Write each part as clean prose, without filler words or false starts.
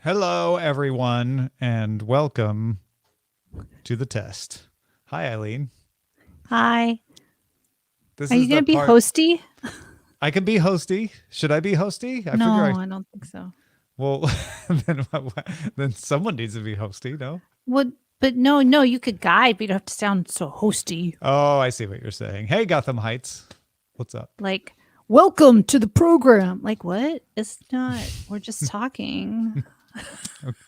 Hello, everyone, and welcome to the test. Hi, Eileen. Hi. This Are you is going the to be part hosty? I can be hosty. Should I be hosty? I No, figure I don't think so. well, then someone needs to be hosty, no? Well, but no, you could guide, but you don't have to sound so hosty. Oh, I see what you're saying. Hey, Gotham Heights. What's up? Like, welcome to the program. Like, what? It's not. We're just talking. Okay.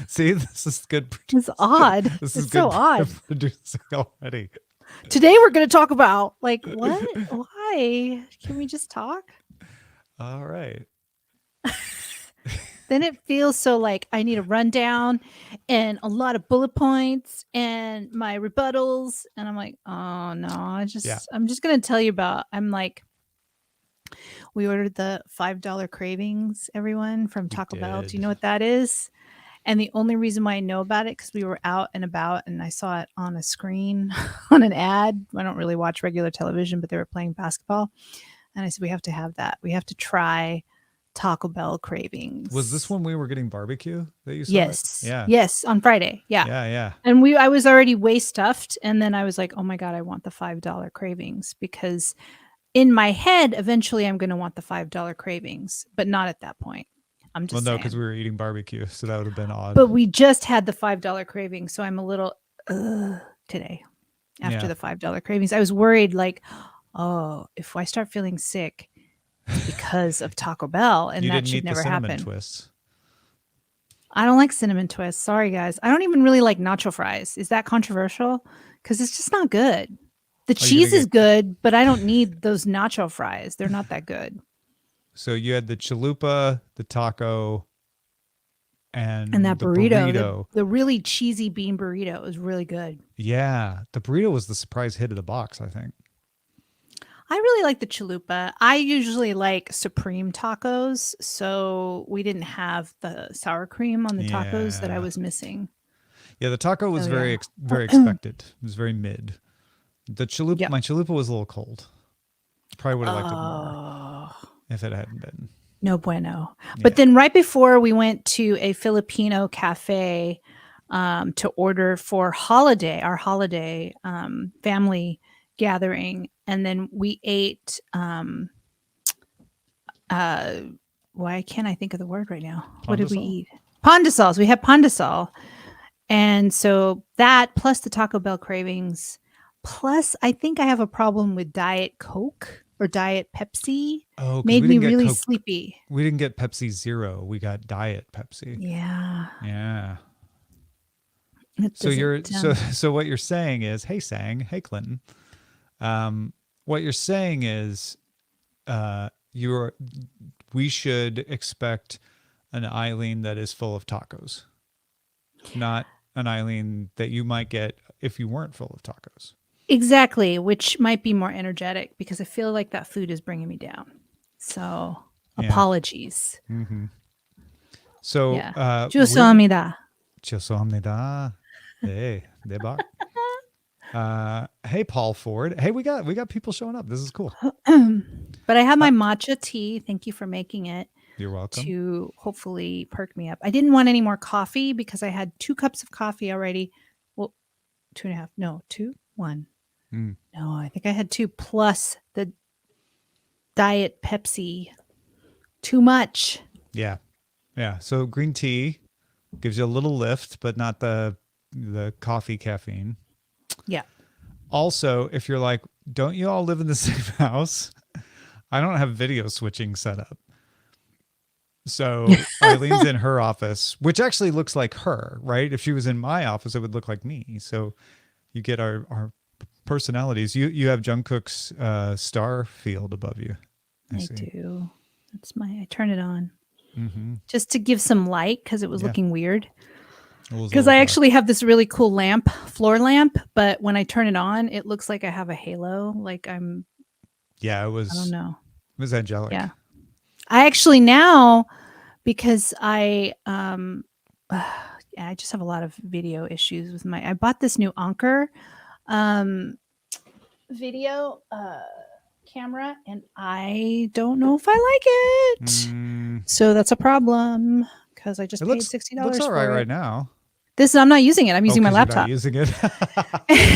See, this is good. It's odd. This is It's so good odd. producing already. Today we're going to talk about, like, what? Why? Can we just talk? All right. Then it feels so like I need a rundown and a lot of bullet points and my rebuttals. And I'm like, oh no, I'm just going to tell you about, we ordered the $5 cravings, everyone, from Taco Bell. Do you know what that is? And the only reason why I know about it, because we were out and about and I saw it on a screen on an ad. I don't really watch regular television, but they were playing basketball. And I said, we have to have that. We have to try Taco Bell cravings. Was this when we were getting barbecue that you saw? Yes. Yeah. Yes, on Friday. Yeah. Yeah. And I was already way stuffed. And then I was like, oh my God, I want the $5 cravings, because in my head, eventually I'm going to want the $5 cravings, but not at that point. I'm just saying. Because we were eating barbecue, so that would have been odd. But we just had the $5 cravings, so I'm a little today after the $5 cravings. I was worried, like, oh, if I start feeling sick because of Taco Bell, and that should never happen. Twists. I don't like cinnamon twists. Sorry, guys. I don't even really like nacho fries. Is that controversial? Because it's just not good. The cheese is good, but I don't need those nacho fries. They're not that good. So you had the chalupa, the taco, and that burrito. The really cheesy bean burrito is really good. Yeah. The burrito was the surprise hit of the box, I think. I really like the chalupa. I usually like supreme tacos, so we didn't have the sour cream on the tacos that I was missing. Yeah, the taco was very expected. It was very mid. The chalupa, my chalupa was a little cold. Probably would have liked it more if it hadn't been. No bueno. But then right before we went to a Filipino cafe to order for our holiday family gathering, and then we ate why can't I think of the word right now? Pandesal? What did we eat? Pandesals. We had pandesal. And so that plus the Taco Bell cravings, plus I think I have a problem with Diet Coke or Diet Pepsi. Made me really sleepy. We didn't get Pepsi Zero. We got Diet Pepsi. Yeah. So what you're saying is, hey Clinton. What you're saying is, we should expect an Eileen that is full of tacos, not an Eileen that you might get if you weren't full of tacos. Exactly, which might be more energetic, because I feel like that food is bringing me down. So apologies. Mm-hmm. So Jusamnida. Hey, debak. Hey, Paul Ford. Hey, we got people showing up. This is cool. But I have my matcha tea. Thank you for making it. You're welcome. To hopefully perk me up. I didn't want any more coffee because I had 2 cups of coffee already. Well, 2.5. No, 2, 1. No, I think I had 2 plus the Diet Pepsi. Too much. Yeah. So green tea gives you a little lift, but not the coffee caffeine. Yeah. Also, if you're like, don't you all live in the same house? I don't have video switching set up. So Eileen's in her office, which actually looks like her, right? If she was in my office, it would look like me. So you get our personalities. You have Jungkook's star field above you. I do. I turn it on. Just to give some light, because it was looking weird. Because I actually have this really cool floor lamp, but when I turn it on, it looks like I have a halo. Like I'm. Yeah, I don't know. It was angelic. Yeah. I actually now, because I just have a lot of video issues with I bought this new Anker video camera, and I don't know if I like it. So that's a problem. because I just It paid looks $60 all right for right it. now. This I'm not using it. I'm Oh, using my because you're not laptop. using it.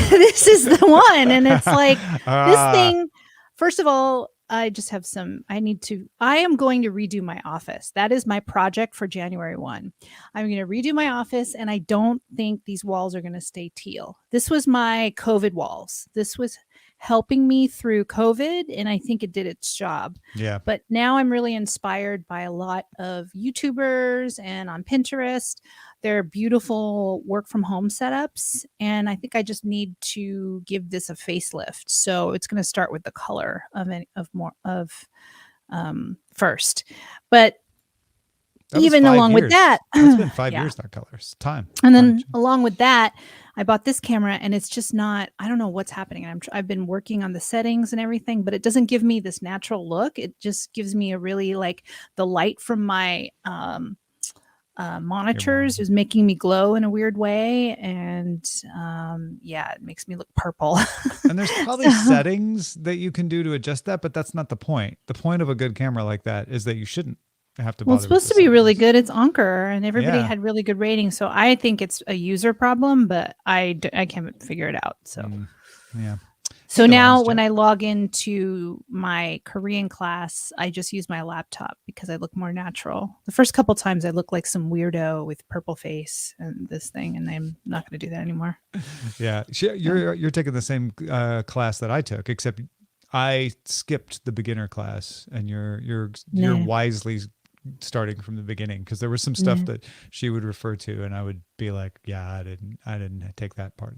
This is the one, and it's like this Ah, thing. First of all, I just have I am going to redo my office. That is my project for January 1. I'm going to redo my office, and I don't think these walls are going to stay teal. This was my COVID walls. This was helping me through COVID, and I think it did its job. yeah. But now I'm really inspired by a lot of YouTubers and on Pinterest. They're beautiful work from home setups. And I think I just need to give this a facelift. So it's going to start with the color first. But That was even 5 along with years. that, That's been 5 yeah. years, that colors. Time. And then along with that, I bought this camera and it's just not, I don't know what's happening. I've been working on the settings and everything, but it doesn't give me this natural look. It just gives me a really like the light from my monitors is making me glow in a weird way. And yeah, it makes me look purple. And there's probably settings that you can do to adjust that, but that's not the point. The point of a good camera like that is that you shouldn't have to bother. Well, it's supposed to be really good. It's Anker, and everybody Yeah. had really good ratings. So I think it's a user problem, but I can't figure it out. So yeah. So now when I log into my Korean class, I just use my laptop because I look more natural. The first couple times I look like some weirdo with purple face and this thing, and I'm not going to do that anymore. Yeah. You're taking the same class that I took, except I skipped the beginner class, and you're wisely starting from the beginning, because there was some stuff that she would refer to and I would be like, yeah, I didn't take that part.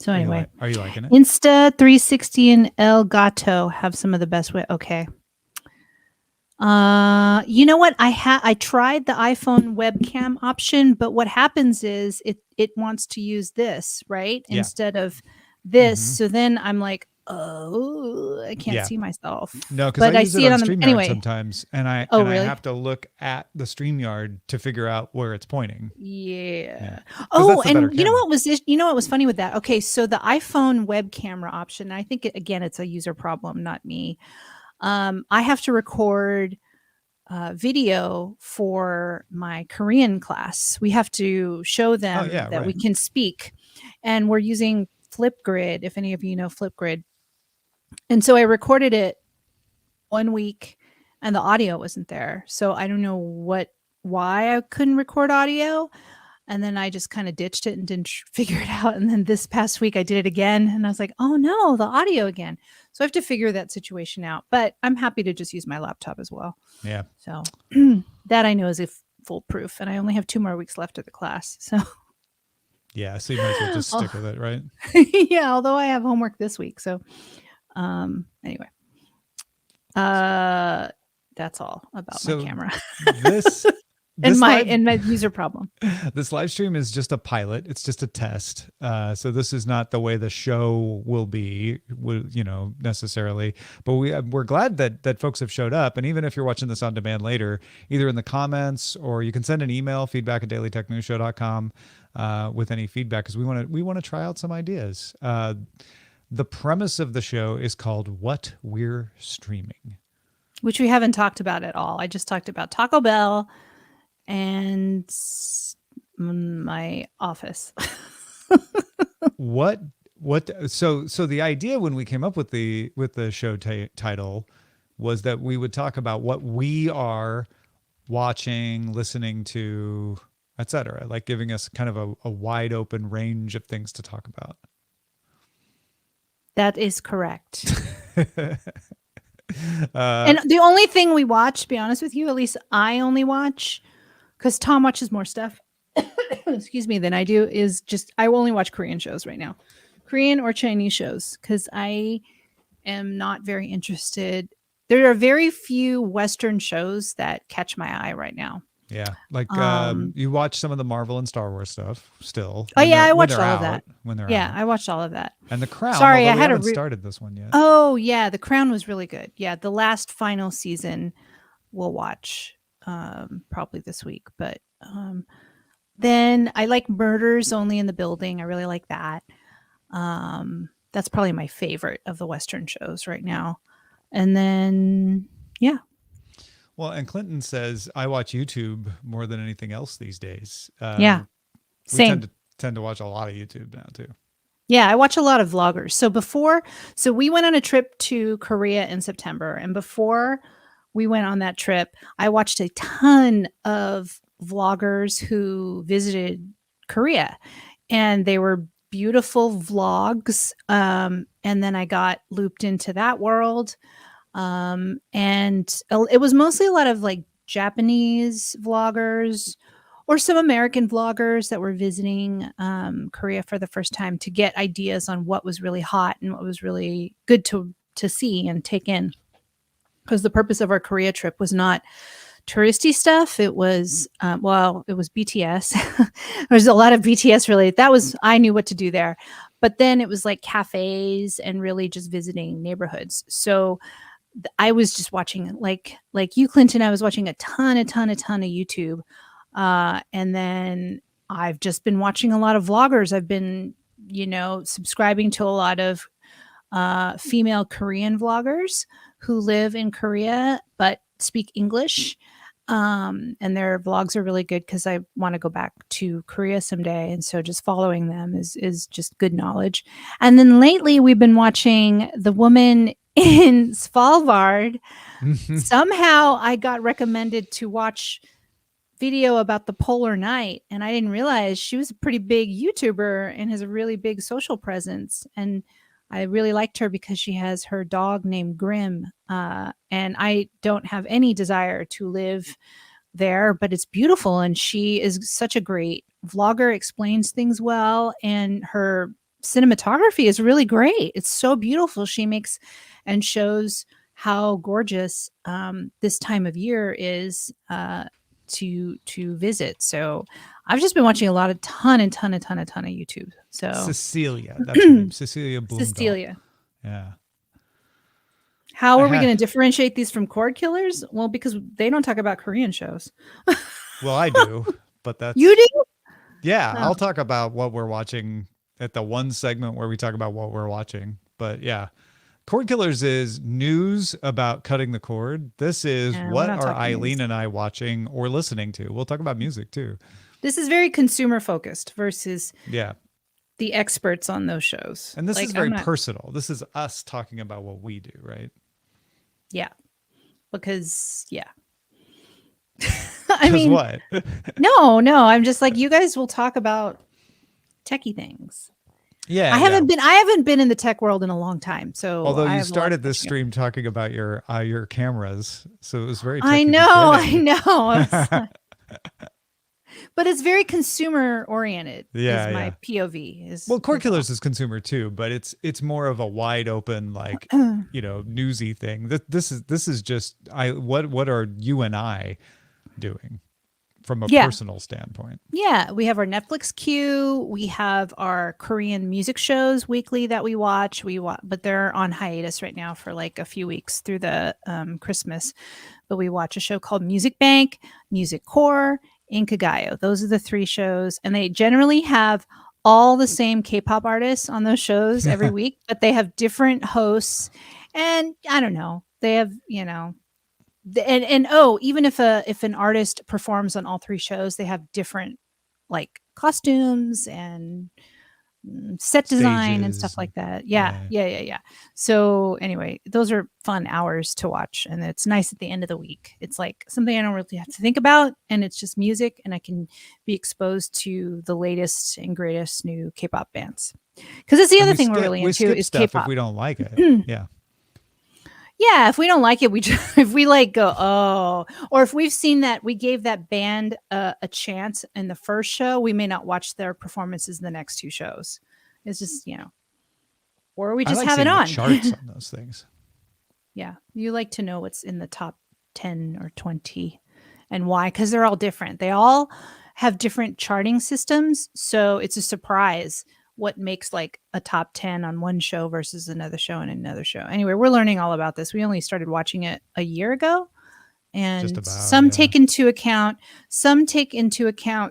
So anyway, are you liking it? Insta360 and El Gato have some of the best way. Okay. You know what? I tried the iPhone webcam option, but what happens is it wants to use this, right? Yeah. Instead of this. So then I'm like, oh, I can't see myself. No, because I use it on StreamYard anyway. Sometimes, and I really? have to look at the StreamYard to figure out where it's pointing. Yeah. Oh, and you know what was funny with that? Okay, so the iPhone web camera option, I think again it's a user problem, not me. I have to record video for my Korean class. We have to show them that we can speak, and we're using Flipgrid. If any of you know Flipgrid. And so I recorded it 1 week and the audio wasn't there. So I don't know why I couldn't record audio. And then I just kind of ditched it and didn't figure it out. And then this past week I did it again and I was like, oh no, the audio again. So I have to figure that situation out, but I'm happy to just use my laptop as well. Yeah. So that I know is foolproof, and I only have 2 more weeks left of the class. So yeah, so you might as well just stick with it, right? Yeah, although I have homework this week. So anyway, that's all about my camera. And my user problem. This live stream is just a pilot. It's just a test. So this is not the way the show will be, necessarily. But we're glad that folks have showed up. And even if you're watching this on demand later, either in the comments or you can send an email, feedback@dailytechnewsshow.com, with any feedback, because we want to try out some ideas. The premise of the show is called What We're Streaming, which we haven't talked about at all. I just talked about Taco Bell and my office. So the idea when we came up with the show title was that we would talk about what we are watching, listening to, etc., like giving us kind of a wide open range of things to talk about. That is correct. And the only thing we watch, to be honest with you, at least I only watch, because Tom watches more stuff, excuse me, than I do, is just I only watch Korean shows right now. Korean or Chinese shows, because I am not very interested. There are very few Western shows that catch my eye right now. Yeah, like you watch some of the Marvel and Star Wars stuff still. Oh yeah, I watched all of that. When they're out. I watched all of that. And The Crown. Sorry, I haven't started this one yet. Oh yeah, The Crown was really good. Yeah, the last final season we'll watch probably this week. But then I like Murders Only in the Building. I really like that. That's probably my favorite of the Western shows right now. And then yeah. Well, and Clinton says I watch YouTube more than anything else these days. Yeah, We same. tend to watch a lot of YouTube now too. Yeah, I watch a lot of vloggers. So we went on a trip to Korea in September, and before we went on that trip, I watched a ton of vloggers who visited Korea, and they were beautiful vlogs. And then I got looped into that world. And it was mostly a lot of like Japanese vloggers or some American vloggers that were visiting Korea for the first time to get ideas on what was really hot and what was really good to see and take in. Because the purpose of our Korea trip was not touristy stuff. It was it was BTS. There's a lot of BTS related. I knew what to do there, but then it was like cafes and really just visiting neighborhoods. So I was just watching like you, Clinton. I was watching a ton of YouTube, and then I've just been watching a lot of vloggers. I've been, subscribing to a lot of female Korean vloggers who live in Korea but speak English. And their vlogs are really good because I want to go back to Korea someday. And so just following them is just good knowledge. And then lately we've been watching the woman in Svalbard. Somehow I got recommended to watch video about the polar night, and I didn't realize she was a pretty big YouTuber and has a really big social presence. And I really liked her because she has her dog named Grim. And I don't have any desire to live there, but it's beautiful. And she is such a great vlogger, explains things well, and her cinematography is really great. It's so beautiful. She makes and shows how gorgeous this time of year is to visit. So I've just been watching a ton of YouTube. So Cecilia, that's her name. Cecilia Bloomdahl. Cecilia. Yeah. How are we going to differentiate these from cord killers? Well, because they don't talk about Korean shows. Well, I do, but that's you do. Yeah, I'll talk about what we're watching at the one segment where we talk about what we're watching. But yeah, Cord Killers is news about cutting the cord. This is what are Eileen and I watching or listening to. We'll talk about music too. This is very consumer focused versus yeah, the experts on those shows. And this is very personal. This is us talking about what we do, right? Yeah. Because I mean, what? no, I'm just like, you guys will talk about techie things. Yeah, I haven't been in the tech world in a long time. So although you started this stream talking about your cameras, so it was very. I know. But it's very consumer oriented. Yeah, is my POV. Well, Cord Killers is consumer too, but it's more of a wide open, like newsy thing. This is just what are you and I doing from a personal standpoint? Yeah, we have our Netflix queue. We have our Korean music shows weekly that we watch. But they're on hiatus right now for like a few weeks through the Christmas. But we watch a show called Music Bank, Music Core, Inkagayo. Those are the three shows, and they generally have all the same K-pop artists on those shows every week, but they have different hosts. And I don't know, they have even if an artist performs on all three shows, they have different like costumes and set design and stuff like that. Yeah. So anyway, those are fun hours to watch, and it's nice at the end of the week. It's like something I don't really have to think about, and it's just music, and I can be exposed to the latest and greatest new K-pop bands. Because it's the other thing we're really into is K-pop. If we don't like it, Yeah, if we don't like it, if we like go, or if we've seen that we gave that band a chance in the first show, we may not watch their performances in the next two shows. It's just, or we just have it on. Charts on those things. Yeah, you like to know what's in the top 10 or 20 and why, because they're all different. They all have different charting systems, so it's a surprise what makes like a top 10 on one show versus another show and another show. Anyway, we're learning all about this. We only started watching it a year ago, and some take into account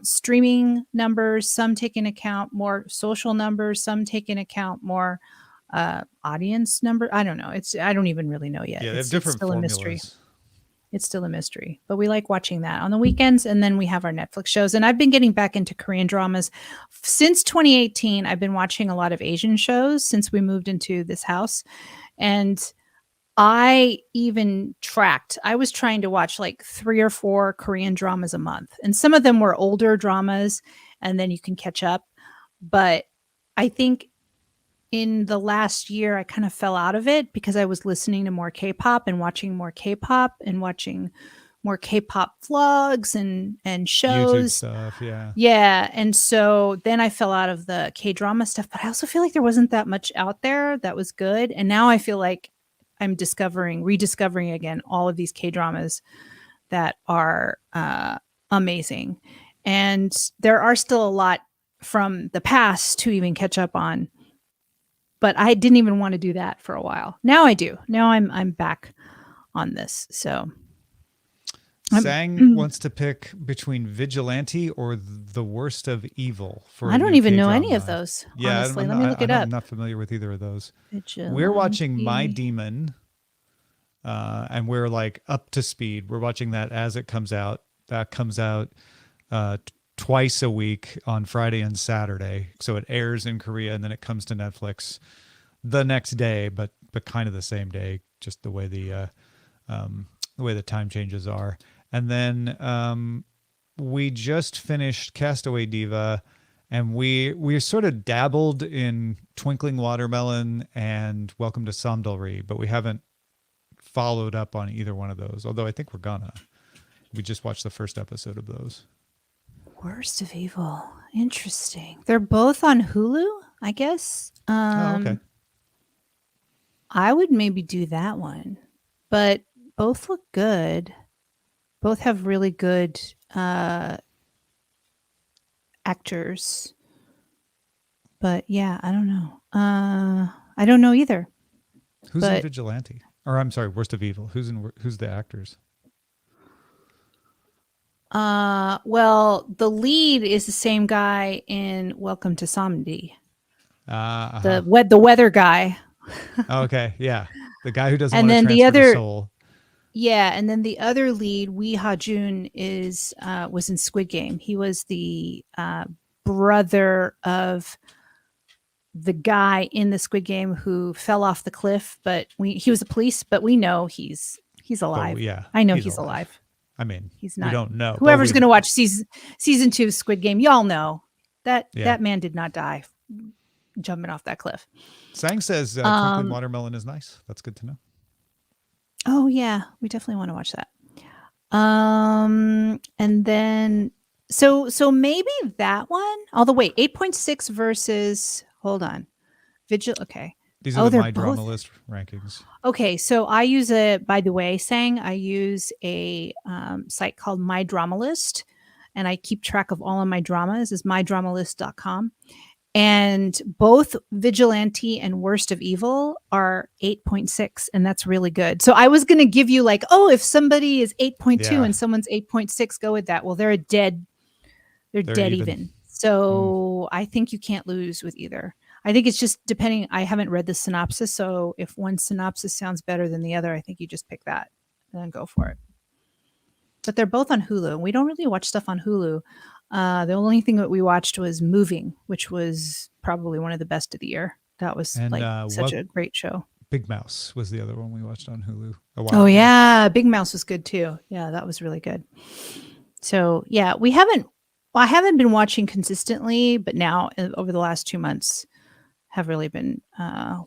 streaming numbers, some take into account more social numbers, some take into account more audience number. I don't know. I don't even really know yet. Yeah, they have different formulas. It's still a mystery, but we like watching that on the weekends. And then we have our Netflix shows. And I've been getting back into Korean dramas since 2018. I've been watching a lot of Asian shows since we moved into this house. And I even tracked, I was trying to watch like 3 or 4 Korean dramas a month. And some of them were older dramas, and then you can catch up. But I think in the last year, I kind of fell out of it because I was listening to more K-pop and watching more K-pop and watching more K-pop vlogs and YouTube shows. stuff, yeah. Yeah. And so then I fell out of the K-drama stuff, but I also feel like there wasn't that much out there that was good. And now I feel like I'm rediscovering again all of these K-dramas that are amazing. And there are still a lot from the past to even catch up on. But I didn't even want to do that for a while. Now I do. Now I'm back on this. So Sang wants to pick between Vigilante or The Worst of Evil. For I don't even know any of those. Yeah, honestly. Let me look it up. I'm not familiar with either of those. Vigilante. We're watching My Demon, and we're like up to speed. We're watching that as it comes out. That comes out twice a week on Friday and Saturday. So it airs in Korea and then it comes to Netflix the next day, but kind of the same day, just the way the time changes are. And then we just finished Castaway Diva, and we sort of dabbled in Twinkling Watermelon and Welcome to Samdalri, but we haven't followed up on either one of those, although I think we're gonna. We just watched the first episode of those. Worst of Evil. Interesting. They're both on Hulu, I guess. Okay. I would maybe do that one, but both look good. Both have really good actors. But yeah, I don't know. I don't know either. Who's in Vigilante? Or I'm sorry, Worst of Evil. Who's the actors? Well, the lead is the same guy in Welcome to Samdi. The weather guy. Okay, yeah. The guy who doesn't and want then to the transfer other, to Seoul. Yeah, and then the other lead, Wee Ha-jun, was in Squid Game. He was the brother of the guy in the Squid Game who fell off the cliff, but he was a police, but we know he's alive. Yeah, I know he's alive. I mean, he's not. We don't know. Whoever's going to watch season 2 of Squid Game, y'all know that man did not die jumping off that cliff. Sang says Twinkling Watermelon is nice. That's good to know. Oh yeah, we definitely want to watch that. And then so maybe that one. Although wait, 8.6 versus hold on. Okay. These are my drama list rankings. Okay, so I use by the way, Sang, I use a site called My Drama List, and I keep track of all of my dramas. It's mydramalist.com. And both Vigilante and Worst of Evil are 8.6, and that's really good. So I was going to give you like, oh, if somebody is 8.2 and someone's 8.6, go with that. Well, they're dead even. So I think you can't lose with either. I think it's just depending. I haven't read the synopsis, so if one synopsis sounds better than the other, I think you just pick that and then go for it. But they're both on Hulu. We don't really watch stuff on Hulu. The only thing that we watched was Moving, which was probably one of the best of the year. That was such a great show. Big Mouse was the other one we watched on Hulu a while ago. Yeah, Big Mouse was good too. Yeah, that was really good. So yeah, I haven't been watching consistently, but now over the last 2 months have really been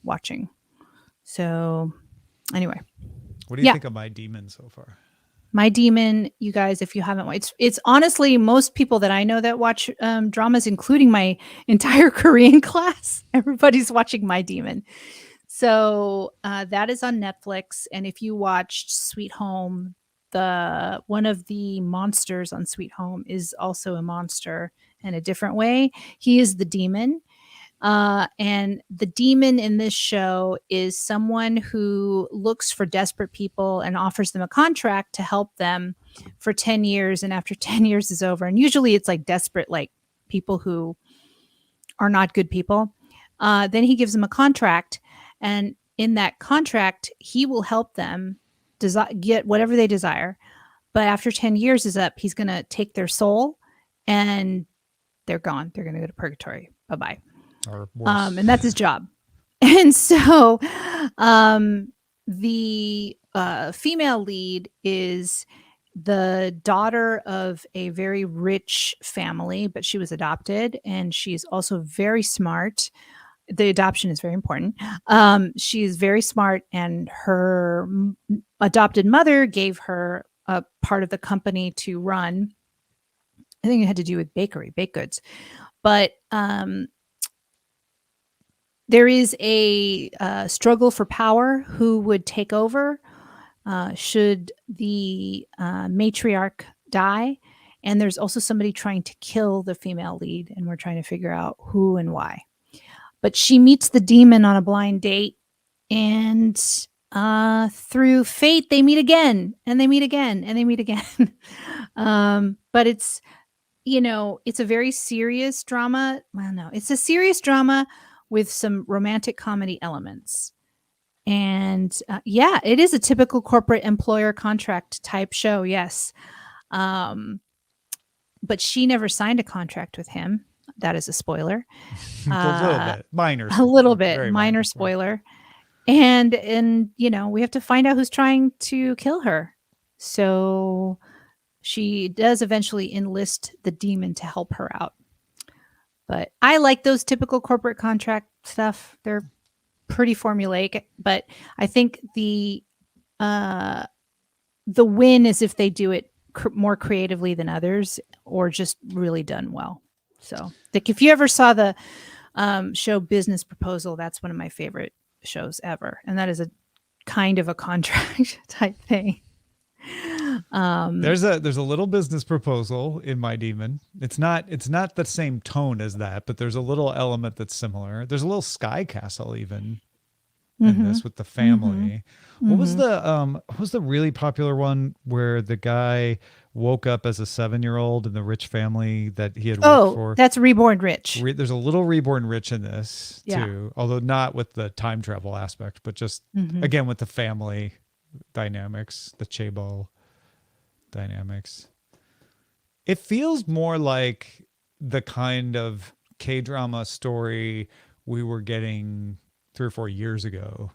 watching. So anyway. What do you think of My Demon so far? My Demon, you guys, if you haven't watched, it's honestly most people that I know that watch dramas, including my entire Korean class. Everybody's watching My Demon. So that is on Netflix. And if you watched Sweet Home, one of the monsters on Sweet Home is also a monster in a different way. He is the demon. And the demon in this show is someone who looks for desperate people and offers them a contract to help them for 10 years. And after 10 years is over, and usually it's like desperate, like people who are not good people. Then he gives them a contract, and in that contract, he will help them get whatever they desire. But after 10 years is up, he's going to take their soul and they're gone. They're going to go to purgatory. Bye-bye. Or worse. And that's his job. And so the female lead is the daughter of a very rich family, but she was adopted, and she's also very smart. The adoption is very important. She is very smart, and her adopted mother gave her a part of the company to run. I think it had to do with baked goods. But there is a struggle for power who would take over should the matriarch die. And there's also somebody trying to kill the female lead, and we're trying to figure out who and why. But she meets the demon on a blind date, and through fate, they meet again, and they meet again, and they meet again. But it's, it's a very serious drama. Well, no, it's a serious drama with some romantic comedy elements. And it is a typical corporate employer contract type show. Yes. But she never signed a contract with him. That is a spoiler. A little bit. Minor spoiler. A little bit. Minor spoiler. And we have to find out who's trying to kill her. So she does eventually enlist the demon to help her out. But I like those typical corporate contract stuff. They're pretty formulaic, but I think the win is if they do it more creatively than others, or just really done well. So, like, if you ever saw the show Business Proposal, that's one of my favorite shows ever, and that is a kind of a contract type thing. There's a little Business Proposal in My Demon. It's not the same tone as that, but there's a little element that's similar. There's a little Sky Castle even in this with the family. What was the really popular one where the guy woke up as a 7-year-old in the rich family that he had worked for? That's Reborn Rich. There's a little Reborn Rich in this too, although not with the time travel aspect, but just again with the family dynamics, the Chaebol dynamics. It feels more like the kind of K-drama story we were getting 3 or 4 years ago.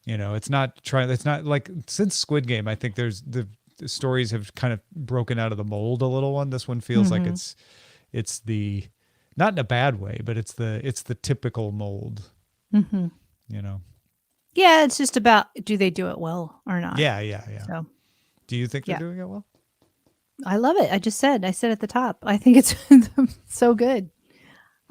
It's not like, since Squid Game, I think the stories have kind of broken out of the mold a little one. This one feels like it's the, not in a bad way, but it's the typical mold. Yeah, it's just about, do they do it well or not? Yeah. So, do you think they're doing it well? I love it. I said at the top, I think it's so good.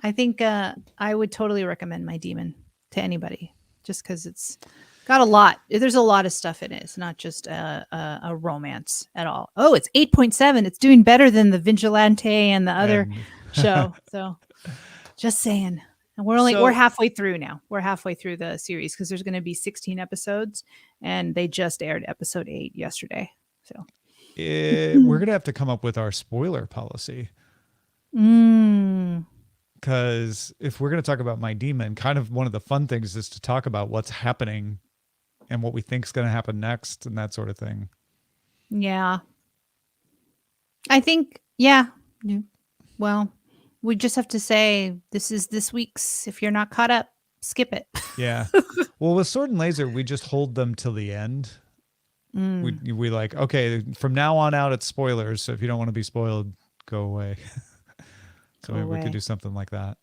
I think I would totally recommend My Demon to anybody, just because it's got a lot. There's a lot of stuff in it. It's not just a romance at all. Oh, it's 8.7. It's doing better than the Vigilante and the other show. So just saying. And we're halfway through now. We're halfway through the series because there's going to be 16 episodes, and they just aired episode 8 yesterday. So we're going to have to come up with our spoiler policy. Because if we're going to talk about My Demon, kind of one of the fun things is to talk about what's happening and what we think is going to happen next and that sort of thing. Yeah. I think, well, we just have to say this is this week's. If you're not caught up, skip it. Yeah. Well, with Sword and Laser, we just hold them till the end. We like, okay, from now on out, it's spoilers. So if you don't want to be spoiled, go away. So maybe we could do something like that.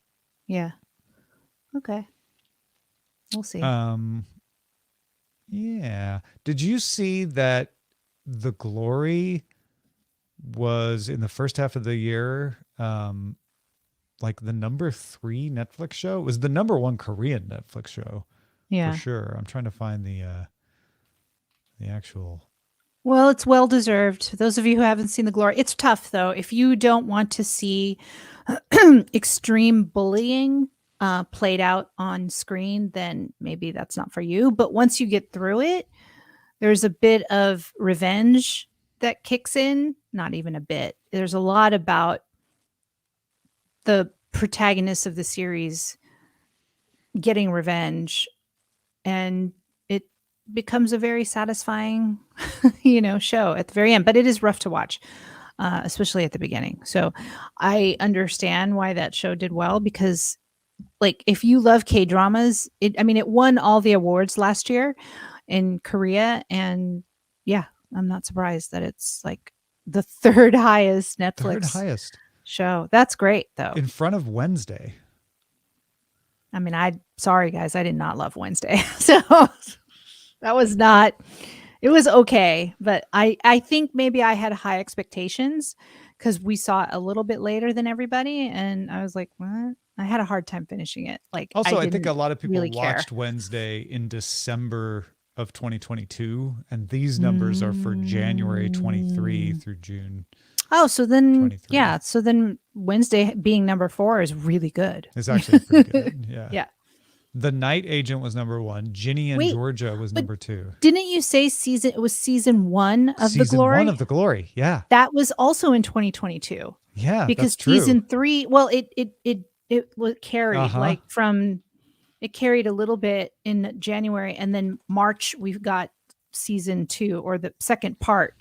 Yeah. Okay. We'll see. Yeah. Did you see that The Glory was in the first half of the year, like the number 3 Netflix show? It was the number 1 Korean Netflix show. Yeah. For sure. I'm trying to find the actual. Well, it's well deserved. Those of you who haven't seen The Glory, it's tough though. If you don't want to see extreme bullying played out on screen, then maybe that's not for you. But once you get through it, there's a bit of revenge that kicks in. Not even a bit. There's a lot about the protagonists of the series getting revenge, and becomes a very satisfying, show at the very end. But it is rough to watch, especially at the beginning. So I understand why that show did well because, like, if you love K dramas, it won all the awards last year in Korea, and yeah, I'm not surprised that it's like the third highest Third Netflix highest show. That's great, though. in front of Wednesday. I mean, sorry guys, I did not love Wednesday. So that was not, it was okay, but I think maybe I had high expectations because we saw it a little bit later than everybody, and I was like, what? I had a hard time finishing it. Like, Also, I think a lot of people really watched Wednesday in December of 2022, and these numbers are for January 23 through June. Oh, so then 23. yeah, so then Wednesday being number 4 is really good. It's actually pretty good. Yeah. Yeah. The Night Agent was number 1. Ginny and Georgia was number 2. Didn't you say it was season 1 of The Glory? Season 1 of The Glory, yeah. That was also in 2022. Yeah, because that's true. season 3, well, it was carried like from, it carried a little bit in January, and then March we've got season 2, or the second part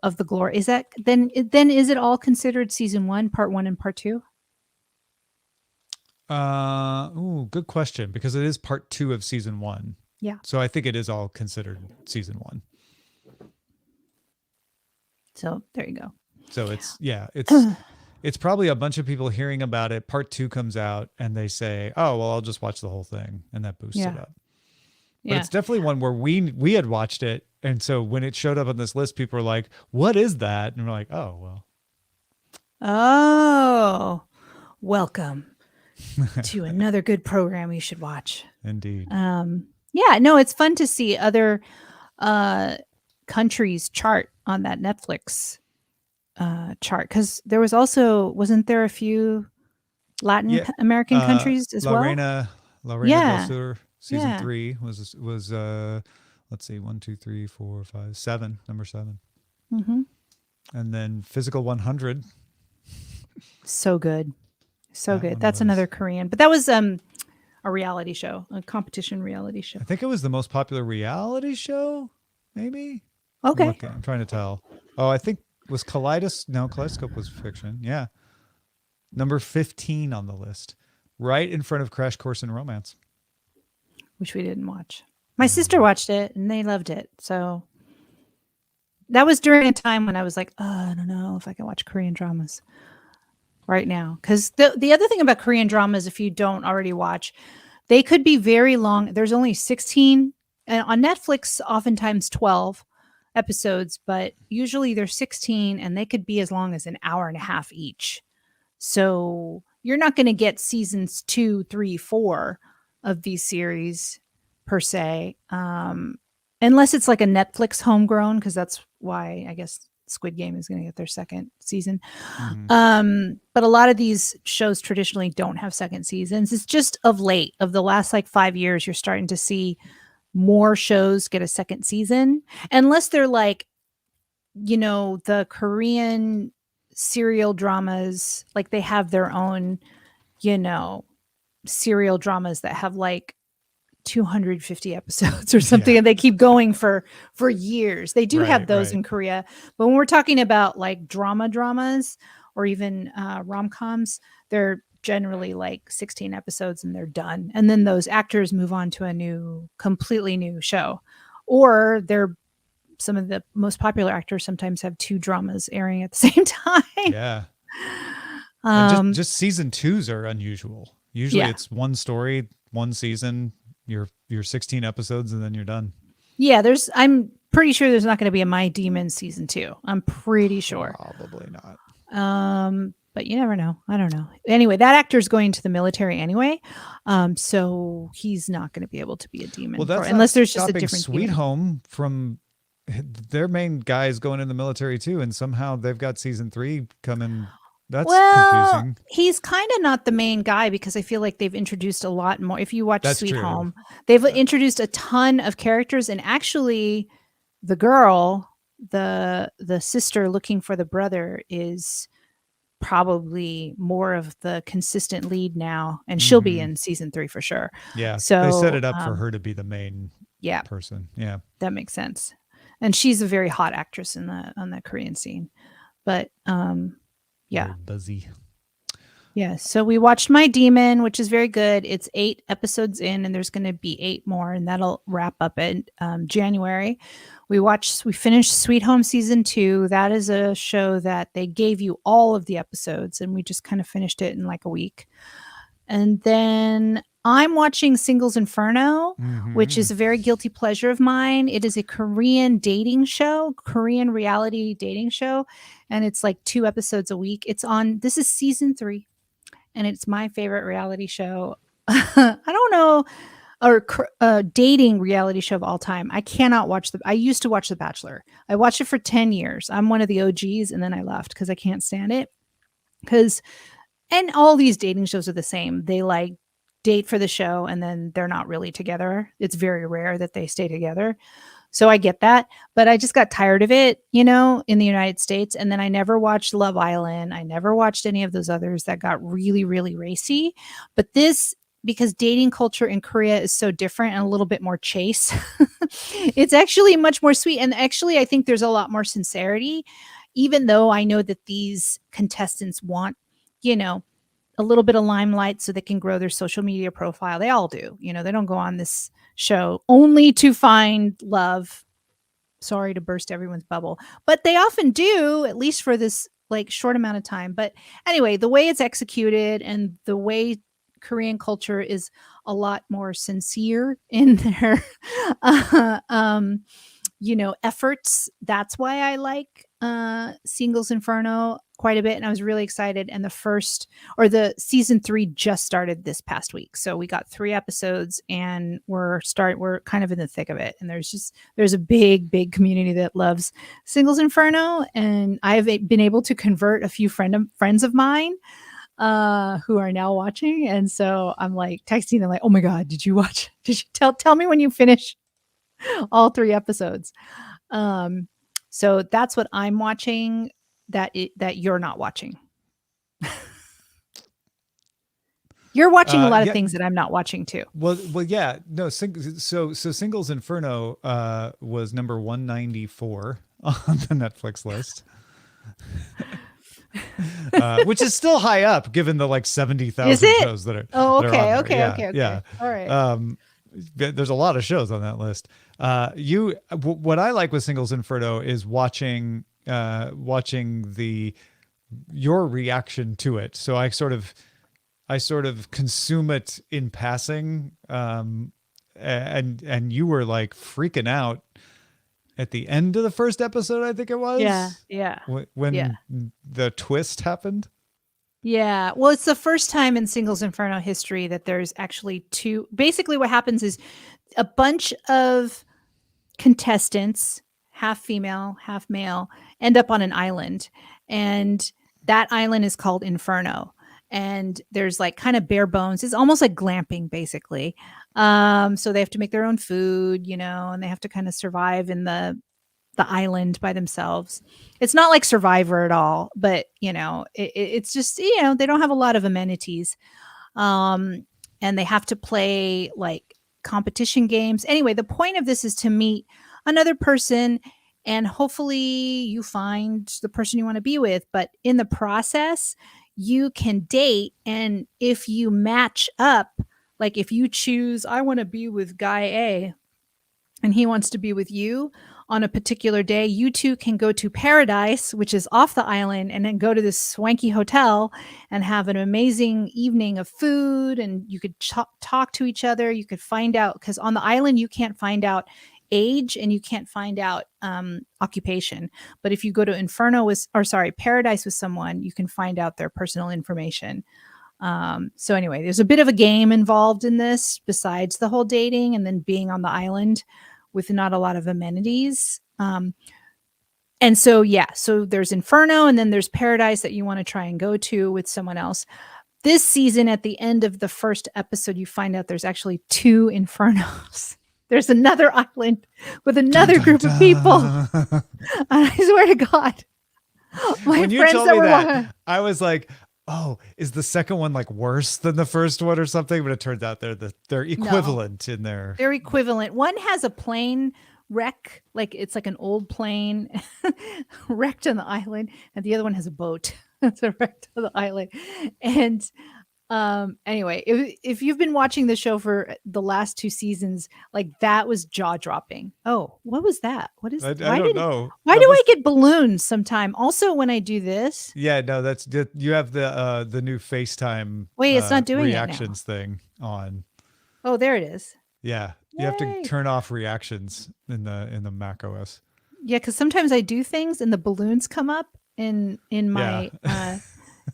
of The Glory. Is that then is it all considered season 1, part 1 and part 2? Good question, because it is part 2 of season 1. Yeah. So I think it is all considered season 1. So there you go. So it's probably a bunch of people hearing about it. Part 2 comes out and they say, "Oh, well, I'll just watch the whole thing," and that boosts it up. But it's definitely one where we had watched it, and so when it showed up on this list, people were like, "What is that?" And we're like, "Oh, well." Oh, welcome to another good program you should watch. Indeed. Yeah, no, it's fun to see other countries chart on that Netflix chart, because there was also, wasn't there a few Latin American countries as well? La Reina del Sur season 3 was let's see, 1, 2, 3, 4, 5, 7, number 7. Mm-hmm. And then Physical 100. So good. So good. That's another Korean, but that was a reality show, a competition reality show. I think it was the most popular reality show, maybe. Okay. I'm trying to tell. Oh, I think was Kaleidoscope was fiction. Yeah. Number 15 on the list, right in front of Crash Course in Romance, which we didn't watch. My sister watched it and they loved it. So that was during a time when I was like, I don't know if I can watch Korean dramas right now. Because the other thing about Korean dramas, if you don't already watch, they could be very long. There's only 16, and on Netflix, oftentimes 12 episodes, but usually they're 16, and they could be as long as an hour and a half each. So you're not going to get seasons 2, 3, 4 of these series per se, unless it's like a Netflix homegrown, because that's why I guess Squid Game is going to get their second season. Mm-hmm. But a lot of these shows traditionally don't have second seasons. It's just of late, of the last like 5 years, you're starting to see more shows get a second season, unless they're like, the Korean serial dramas, like they have their own, serial dramas that have like 250 episodes or something, and they keep going for years. They do have those in Korea, but when we're talking about like dramas or even rom-coms, they're generally like 16 episodes and they're done, and then those actors move on to a completely new show, or they're some of the most popular actors sometimes have 2 dramas airing at the same time. And just season 2s are unusual. Usually it's one story, one season, your 16 episodes, and then you're done. I'm pretty sure there's not going to be a My Demon season 2. I'm pretty sure. Probably not. But you never know. I don't know. Anyway, that actor's going to the military anyway, so he's not going to be able to be a demon. Well, unless there's just a different Sweet demon. Home from their main guy is going in the military too, and somehow they've got season 3 coming. That's confusing. He's kind of not the main guy, because I feel like they've introduced a lot more. If you watch Sweet Home, they've introduced a ton of characters, and actually the girl, the sister looking for the brother, is probably more of the consistent lead now, and she'll be in season 3 for sure. Yeah. So they set it up for her to be the main Yeah, person. Yeah. that makes sense. And she's a very hot actress in the on the Korean scene. But yeah. Very buzzy. Yeah. So we watched My Demon, which is very good. It's 8 episodes in, and there's going to be 8 more, and that'll wrap up in January. We finished Sweet Home season 2. That is a show that they gave you all of the episodes, and we just kind of finished it in like a week. And then I'm watching Singles Inferno, which is a very guilty pleasure of mine. It is a Korean dating show, Korean reality dating show, and it's like 2 episodes a week. This is season 3, and it's my favorite reality show. I don't know, or dating reality show of all time. I used to watch The Bachelor. I watched it for 10 years. I'm one of the OGs, and then I left because I can't stand it. And all these dating shows are the same. They like date for the show and then they're not really together. It's very rare that they stay together. So I get that, but I just got tired of it, in the United States. And then I never watched Love Island. I never watched any of those others that got really, really racy. But because dating culture in Korea is so different and a little bit more chase, it's actually much more sweet. And actually, I think there's a lot more sincerity, even though I know that these contestants want, a little bit of limelight so they can grow their social media profile. They all do. They don't go on this show only to find love. Sorry to burst everyone's bubble, but they often do, at least for this like short amount of time. But anyway, the way it's executed and the way Korean culture is a lot more sincere in their efforts. That's why I like Singles Inferno quite a bit, and I was really excited. And the season 3 just started this past week, so we got 3 episodes, and we're kind of in the thick of it. And there's a big community that loves Singles Inferno, and I've been able to convert a few friends of mine who are now watching, and so I'm like texting them like, "Oh my god, did you tell me when you finish all 3 episodes?" So that's what I'm watching that you're not watching. You're watching a lot of things that I'm not watching too. Well, yeah. No, so Singles Inferno was number 194 on the Netflix list. Which is still high up given the like 70,000 shows that are. Oh, okay, that are okay. Yeah. All right. There's a lot of shows on that list. What I like with Singles Inferno is watching your reaction to it. So I sort of consume it in passing. And you were like freaking out at the end of the first episode, I think it was. Yeah. When the twist happened. Yeah. Well, it's the first time in Singles Inferno history that there's actually 2. Basically what happens is a bunch of contestants, half female, half male, end up on an island, and that island is called Inferno. And there's like kind of bare bones. It's almost like glamping basically. So they have to make their own food, and they have to kind of survive in the island by themselves. It's not like Survivor at all, but it's just, they don't have a lot of amenities. And they have to play like competition games. Anyway, the point of this is to meet another person, and hopefully you find the person you want to be with. But in the process, you can date. And if you match up, like if you choose, I want to be with guy A and he wants to be with you on a particular day, you two can go to Paradise, which is off the island, and then go to this swanky hotel and have an amazing evening of food. And you could talk to each other. You could find out, because on the island, you can't find out age and you can't find out occupation. But if you go to Paradise with someone, you can find out their personal information. So anyway, there's a bit of a game involved in this besides the whole dating and then being on the island with not a lot of amenities. And so there's Inferno, and then there's Paradise that you want to try and go to with someone else. This season, at the end of the first episode, you find out there's actually 2 Infernos. There's another island with another group of people. And I swear to God, when you told me that, I was like, Oh, is the second one like worse than the first one or something? But it turns out they're No, equivalent in their. they're equivalent. One has a plane wreck, like it's like an old plane wrecked on the island, and the other one has a boat that's wrecked on the island. And anyway, if you've been watching the show for the last 2 seasons, like that was jaw-dropping. Oh, what was that? What is I don't know. why That do I must. get balloons sometime? Also, when I do this, Yeah, no, that's you have the new FaceTime wait, it's not doing it now. reactions thing on. Oh, there it is. Yeah, you have to Yay. turn off reactions in the Mac OS. Yeah, because sometimes I do things and the balloons come up in my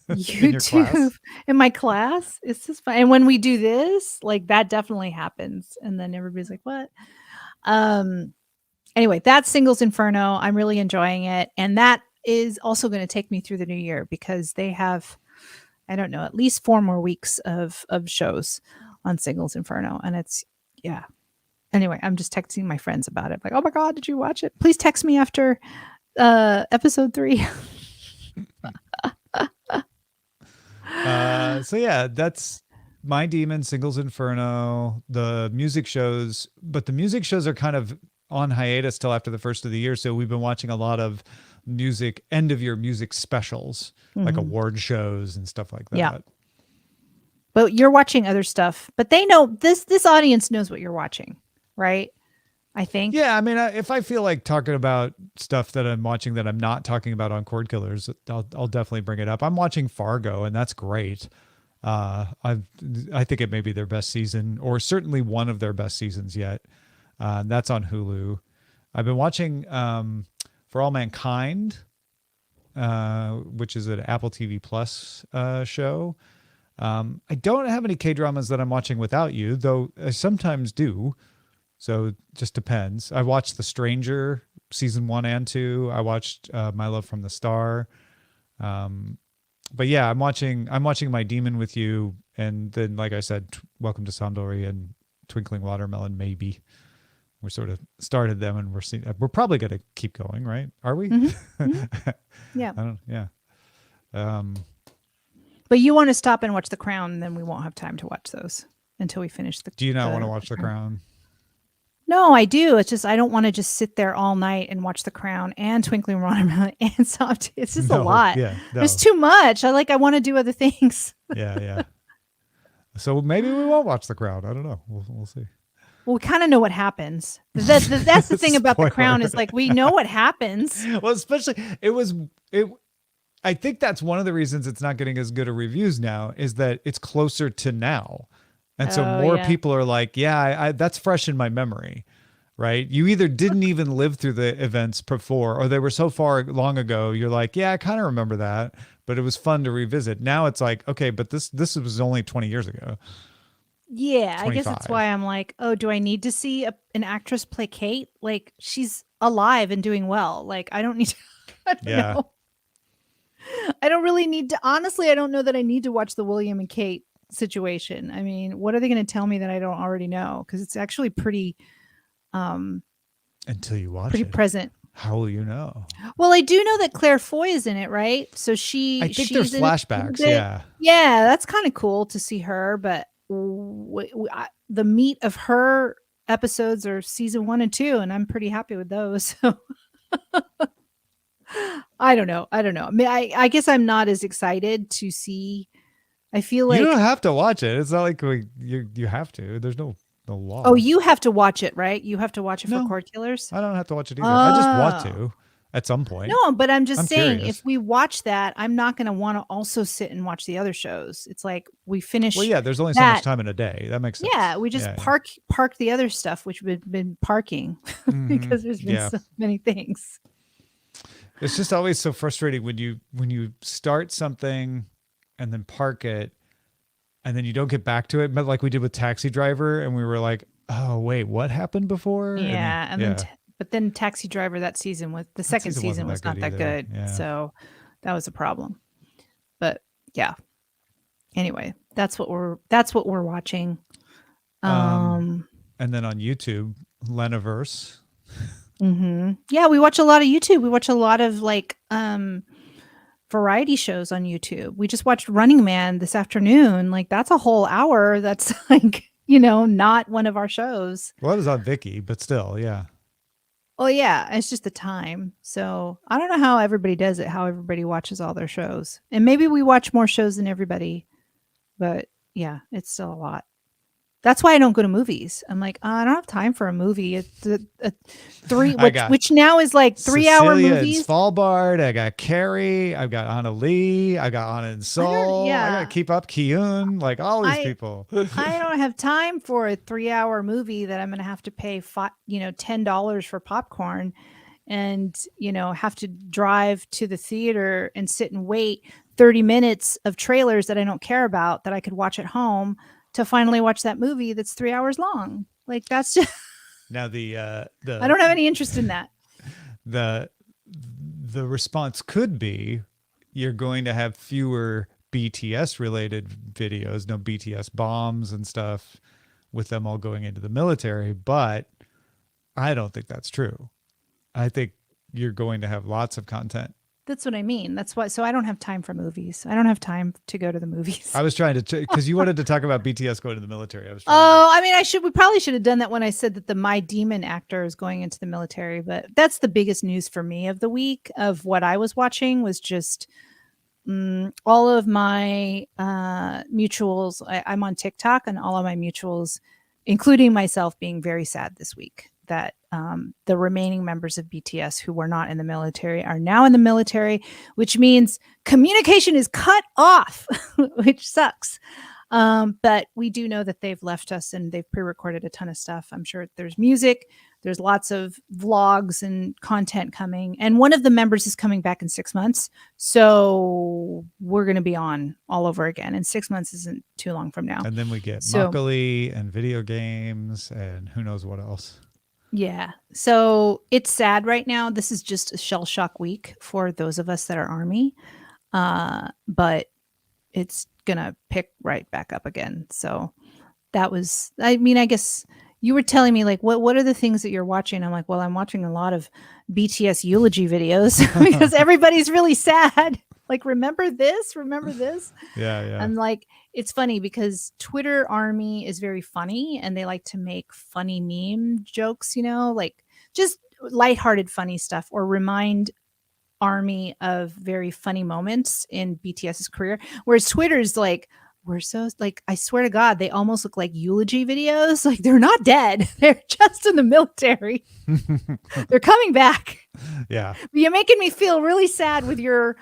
In your class? YouTube in my class. It's just fun. And when we do this, like that definitely happens. And then everybody's like, what? Anyway, that's Singles Inferno. I'm really enjoying it. And that is also going to take me through the new year because they have, I don't know, at least 4 more weeks of shows on Singles Inferno. And it's, yeah. Anyway, I'm just texting my friends about it. Like, oh my God, did you watch it? Please text me after episode 3. So yeah, that's My Demon, Singles Inferno, the music shows, but the music shows are kind of on hiatus till after the first of the year. So we've been watching a lot of end of year music specials, like award shows and stuff like that. Yeah. But you're watching other stuff, but they know this audience knows what you're watching, right? I think. Yeah, I mean, if I feel like talking about stuff that I'm watching that I'm not talking about on Cord Killers, I'll definitely bring it up. I'm watching Fargo, and that's great. I think it may be their best season, or certainly one of their best seasons yet. That's on Hulu. I've been watching For All Mankind, which is an Apple TV Plus show. I don't have any K-dramas that I'm watching without you, though I sometimes do. So it just depends. I watched The Stranger season 1 and 2. I watched My Love from the Star. But yeah, I'm watching My Demon with you, and then like I said, Welcome to Sandori and Twinkling Watermelon. Maybe we sort of started them, and we're probably going to keep going, right? Are we? Mm-hmm. Yeah. I don't. Yeah. But you want to stop and watch The Crown, and then we won't have time to watch those until we finish the. Do you not want to watch The Crown? No, I do. It's just I don't want to just sit there all night and watch The Crown and Twinkling Watermelon and Soft. It's just a lot. Yeah, no. There's too much. I want to do other things. Yeah. So maybe we won't watch The Crown. I don't know. We'll see. Well, we kind of know what happens. That's the thing about The Crown is like we know what happens. Well, especially I think that's one of the reasons it's not getting as good of reviews now is that it's closer to now. And so more people are like, yeah, that's fresh in my memory, right? You either didn't even live through the events before, or they were so far long ago, you're like, yeah, I kind of remember that, but it was fun to revisit. Now it's like, okay, but this was only 20 years ago. Yeah, 25. I guess that's why I'm like, oh, do I need to see an actress play Kate? Like, she's alive and doing well. Like, I don't need to, I don't know. I don't really need to, honestly, I don't know that I need to watch the William and Kate situation. I mean, what are they going to tell me that I don't already know? Because it's actually pretty until you watch pretty it present. How will you know? Well, I do know that Claire Foy is in it, right? So I think there's flashbacks. Yeah, that's kind of cool to see her. But the meat of her episodes are season 1 and 2, and I'm pretty happy with those. So I don't know. I mean, I guess I'm not as excited to see. I feel like you don't have to watch it. It's not like you have to. There's no law. Oh, you have to watch it, right? You have to watch it for Cord Killers? I don't have to watch it either. I just want to at some point. No, but I'm saying curious. if we watch that, I'm not going to want to also sit and watch the other shows. It's like we finish. Well, yeah, there's only so much time in a day. That makes sense. Yeah, we just park the other stuff, which we've been parking because there's been so many things. It's just always so frustrating when you start something and then park it and then you don't get back to it. But like we did with Taxi Driver, and we were like, oh wait, what happened before? Yeah. But then Taxi Driver, that season the second season was not that good. Yeah. So that was a problem. But yeah. Anyway, that's what we're watching. And then on YouTube, Leniverse. Yeah, we watch a lot of YouTube. We watch a lot of like variety shows on YouTube. We just watched Running Man this afternoon. Like that's a whole hour. That's like, not one of our shows. Well, it was on Vicky, but still, yeah. Well, yeah, it's just the time. So I don't know how everybody does it, how everybody watches all their shows. And maybe we watch more shows than everybody, but yeah, it's still a lot. That's why I don't go to movies. I'm like, I don't have time for a movie. It's a three, which now is like 3-hour movies. And Svalbard. I got Carrie. I've got Anna Lee. I got Anna and Soul. I got to keep up Kyun. Like all these people. I don't have time for a 3-hour movie that I'm going to have to pay $10 for popcorn, and have to drive to the theater and sit and wait 30 minutes of trailers that I don't care about that I could watch at home to finally watch that movie that's 3 hours long. Like that's just now the I don't have any interest in that. The response could be you're going to have fewer BTS related videos, no BTS bombs and stuff with them all going into the military, but I don't think that's true. I think you're going to have lots of content. That's what I mean. That's why. So I don't have time for movies. I don't have time to go to the movies. I was trying to, because you wanted to talk about BTS going to the military. We probably should have done that when I said that the My Demon actor is going into the military. But that's the biggest news for me of the week of what I was watching was just all of my mutuals. I'm on TikTok, and all of my mutuals, including myself, being very sad this week that the remaining members of BTS who were not in the military are now in the military, which means communication is cut off, which sucks. But we do know that they've left us and they've pre-recorded a ton of stuff. I'm sure there's music, there's lots of vlogs and content coming. And one of the members is coming back in 6 months. So we're going to be on all over again. And 6 months isn't too long from now. And then we get Makali and video games and who knows what else. Yeah. So it's sad right now. This is just a shell shock week for those of us that are Army. But it's going to pick right back up again. So that was, I guess you were telling me like, what are the things that you're watching? I'm like, well, I'm watching a lot of BTS eulogy videos because everybody's really sad. Like, remember this? Yeah. I'm like, it's funny because Twitter Army is very funny and they like to make funny meme jokes, like just lighthearted, funny stuff, or remind Army of very funny moments in BTS's career. Whereas Twitter's like, we're so like, I swear to God, they almost look like eulogy videos. Like they're not dead. They're just in the military. They're coming back. Yeah. But you're making me feel really sad with your,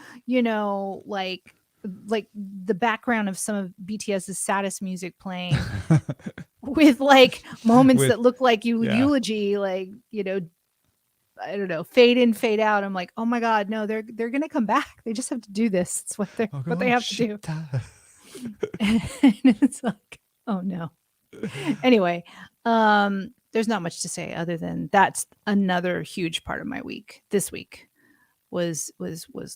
like the background of some of BTS's saddest music playing with like moments that look like eulogy, like, I don't know, fade in, fade out. I'm like, oh my God, no, they're going to come back. They just have to do this. It's what they have to do. And it's like, oh no. Anyway, there's not much to say other than that's another huge part of my week. This week was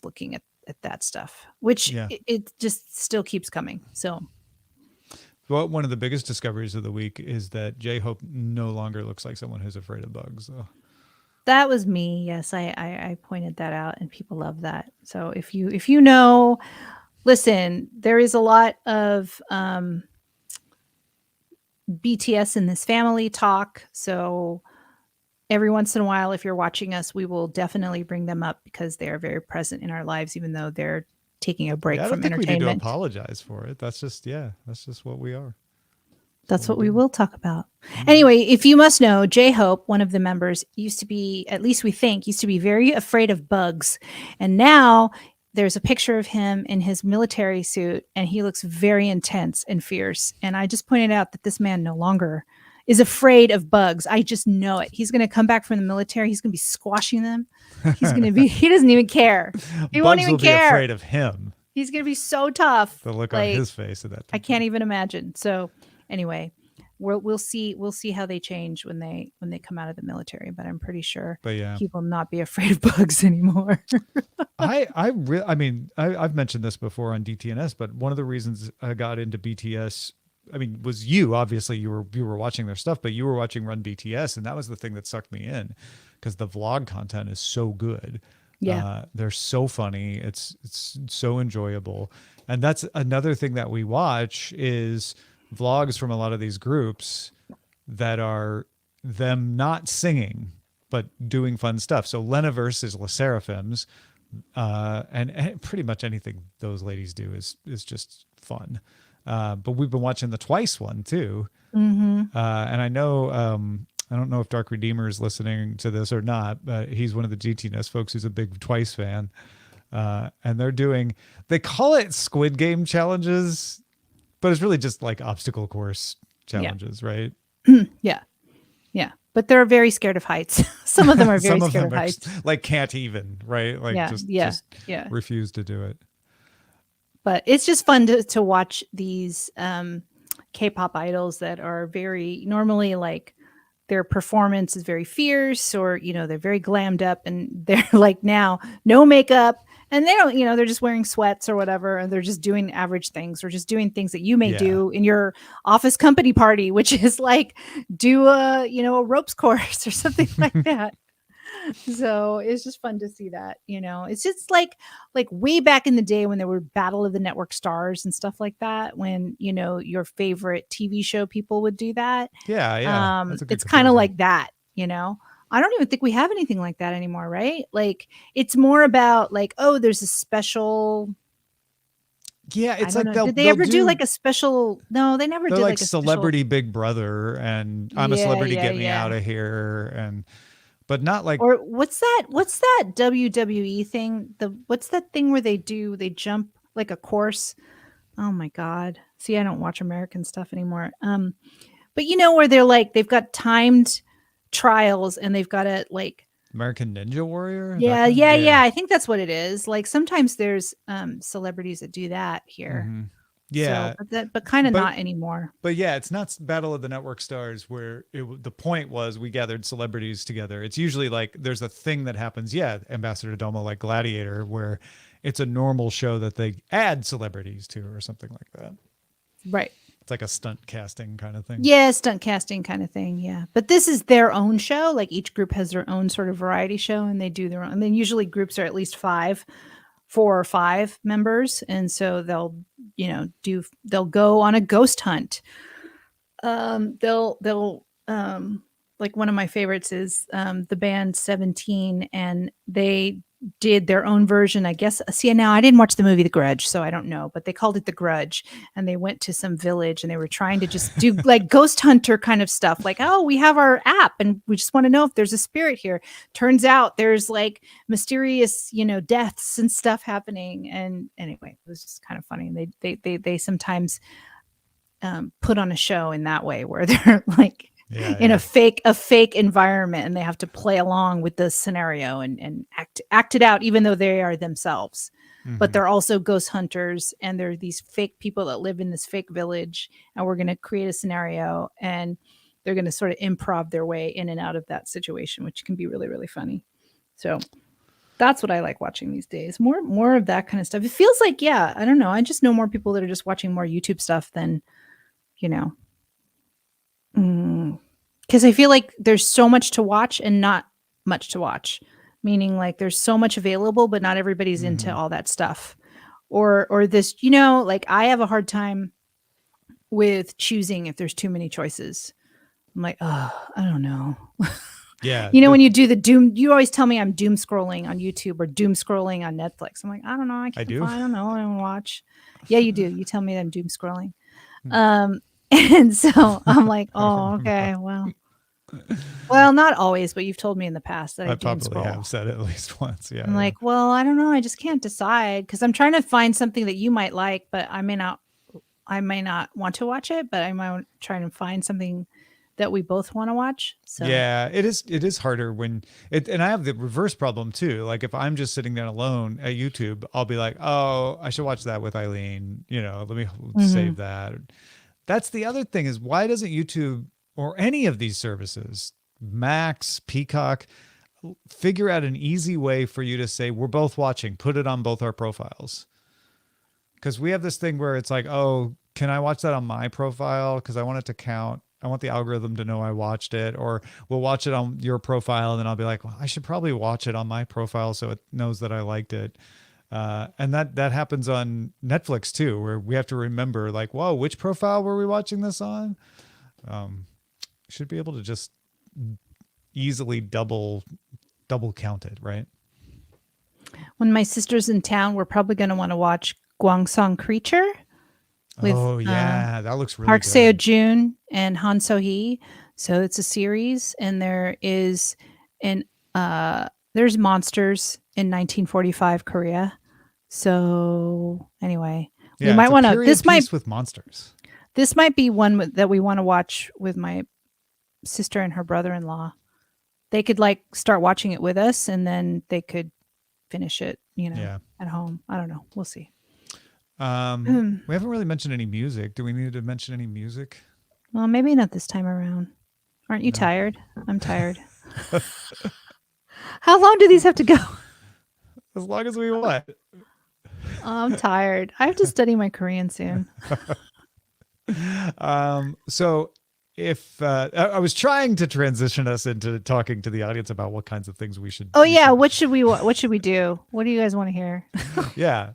looking at that stuff, which it just still keeps coming. So, well, one of the biggest discoveries of the week is that J-Hope no longer looks like someone who's afraid of bugs. So. That was me. Yes, I pointed that out, and people love that. So if you know. Listen, there is a lot of BTS in this family talk. So every once in a while, if you're watching us, we will definitely bring them up because they are very present in our lives, even though they're taking a break from entertainment. We need to apologize for it. That's just what we are. That's what we will talk about. Anyway, if you must know, J-Hope, one of the members, used to be, at least we think, very afraid of bugs. And now there's a picture of him in his military suit, and he looks very intense and fierce. And I just pointed out that this man no longer is afraid of bugs. I just know it. He's going to come back from the military. He's going to be squashing them. He doesn't even care. He won't even care. Be afraid of him. He's going to be so tough. The look on his face at that time. I can't even imagine. So anyway, we'll see how they change when they come out of the military, but I'm pretty sure he will not be afraid of bugs anymore. I've mentioned this before on DTNS, but one of the reasons I got into BTS, was you. Obviously you were watching their stuff, but you were watching Run BTS, and that was the thing that sucked me in because the vlog content is so good. Yeah. They're so funny. It's so enjoyable. And that's another thing that we watch is vlogs from a lot of these groups that are them not singing but doing fun stuff. So Leniverse is La Seraphims, and pretty much anything those ladies do is just fun. But we've been watching the Twice one too, and I know I don't know if Dark Redeemer is listening to this or not, but he's one of the GTNS folks who's a big Twice fan. And they call it Squid Game challenges, but it's really just like obstacle course challenges, right? Yeah. Yeah. But they're very scared of heights. Some of them are very scared of heights. Like can't even, right? Like just refuse to do it. But it's just fun to watch these K-pop idols that are very normally like their performance is very fierce, or they're very glammed up, and they're like now no makeup, and they don't, they're just wearing sweats or whatever, and they're just doing average things or just doing things that you may do in your office company party, which is like do a ropes course or something like that. So it's just fun to see that, it's just like way back in the day when there were Battle of the Network Stars and stuff like that, when, your favorite TV show people would do that. Yeah. It's kind of like that, I don't even think we have anything like that anymore, right? Like it's more about like, oh, there's a special. Yeah, it's like did they ever do like a special? No, they never did like a Celebrity Big Brother and I'm a Celebrity, get me out of here, and but not like, or what's that WWE thing? What's that thing where they jump like a course? Oh my God. See, I don't watch American stuff anymore. But where they're like, they've got timed trials and they've got to like American Ninja Warrior. Yeah. I think that's what it is. Like sometimes there's celebrities that do that here. Mm-hmm. Yeah, so, but kind of not anymore. But yeah, it's not Battle of the Network Stars where the point was we gathered celebrities together. It's usually like there's a thing that happens. Yeah, Ambassador Domo, like Gladiator, where it's a normal show that they add celebrities to or something like that. Right. It's like a stunt casting kind of thing. Yeah, stunt casting kind of thing. Yeah, but this is their own show. Like each group has their own sort of variety show, and they do their own. And then usually groups are at least 4 or 5 members, and so they'll go on a ghost hunt. They'll like one of my favorites is the band 17, and they did their own version, I guess. See, now I didn't watch the movie The Grudge, so I don't know, but they called it The Grudge, and they went to some village and they were trying to just do like ghost hunter kind of stuff, like, oh, we have our app and we just want to know if there's a spirit here. Turns out there's like mysterious deaths and stuff happening, and anyway, it was just kind of funny. And they sometimes put on a show in that way where they're like in a fake environment, and they have to play along with the scenario and act it out, even though they are themselves. Mm-hmm. But they're also ghost hunters, and they're these fake people that live in this fake village, and we're going to create a scenario, and they're going to sort of improv their way in and out of that situation, which can be really, really funny. So that's what I like watching these days. More of that kind of stuff. It feels like, I don't know. I just know more people that are just watching more YouTube stuff than, because I feel like there's so much to watch and not much to watch, meaning like there's so much available, but not everybody's into all that stuff, or this, like I have a hard time with choosing if there's too many choices. I'm like, oh, I don't know. Yeah. When you do the doom, you always tell me I'm doom scrolling on YouTube or doom scrolling on Netflix. I'm like, I don't know. I don't know. I don't watch. Yeah, you do. You tell me that I'm doom scrolling. And so I'm like, oh, okay, well, not always, but you've told me in the past that I probably have said it at least once. Yeah. I'm like, well, I don't know. I just can't decide, because I'm trying to find something that you might like, but I may not want to watch it, but I might try to find something that we both want to watch. So yeah, it is harder when and I have the reverse problem too. Like if I'm just sitting down alone at YouTube, I'll be like, oh, I should watch that with Eileen. Let me save that. That's the other thing is, why doesn't YouTube or any of these services, Max, Peacock, figure out an easy way for you to say, we're both watching, put it on both our profiles? Because we have this thing where it's like, oh, can I watch that on my profile? Because I want it to count I want the algorithm to know I watched it, or we'll watch it on your profile, and then I'll be like, well, I should probably watch it on my profile so it knows that I liked it. And that happens on Netflix too, where we have to remember, like, whoa, which profile were we watching this on? Should be able to just easily double count it, right? When my sister's in town, we're probably going to want to watch Gwangsong Creature with Oh yeah, that looks really Park good. Seo-joon and Han So-hee. So it's a series, and there's monsters in 1945 Korea. So anyway, Yeah, we might want to. with monsters. This might be one that we want to watch with my sister and her brother-in-law. They could like start watching it with us, and then they could finish it, at home. I don't know. We'll see. We haven't really mentioned any music. Do we need to mention any music? Well, maybe not this time around. Aren't you tired? I'm tired. How long do these have to go? As long as we want. I'm tired. I have to study my Korean soon. So if I was trying to transition us into talking to the audience about what kinds of things we should. What should we do? What do you guys want to hear? Yeah.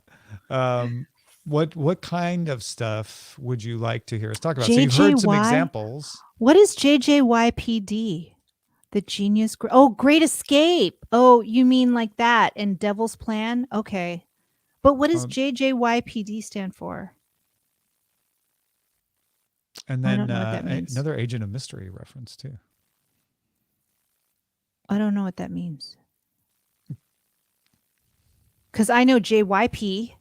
What kind of stuff would you like to hear us talk about? So you've heard some examples. What is JJYPD? The Genius. Great Escape. Oh, you mean like that? And Devil's Plan? Okay. But what does JJYPD stand for? And then another Agent of Mystery reference too. I don't know what that means. Because I know JYP.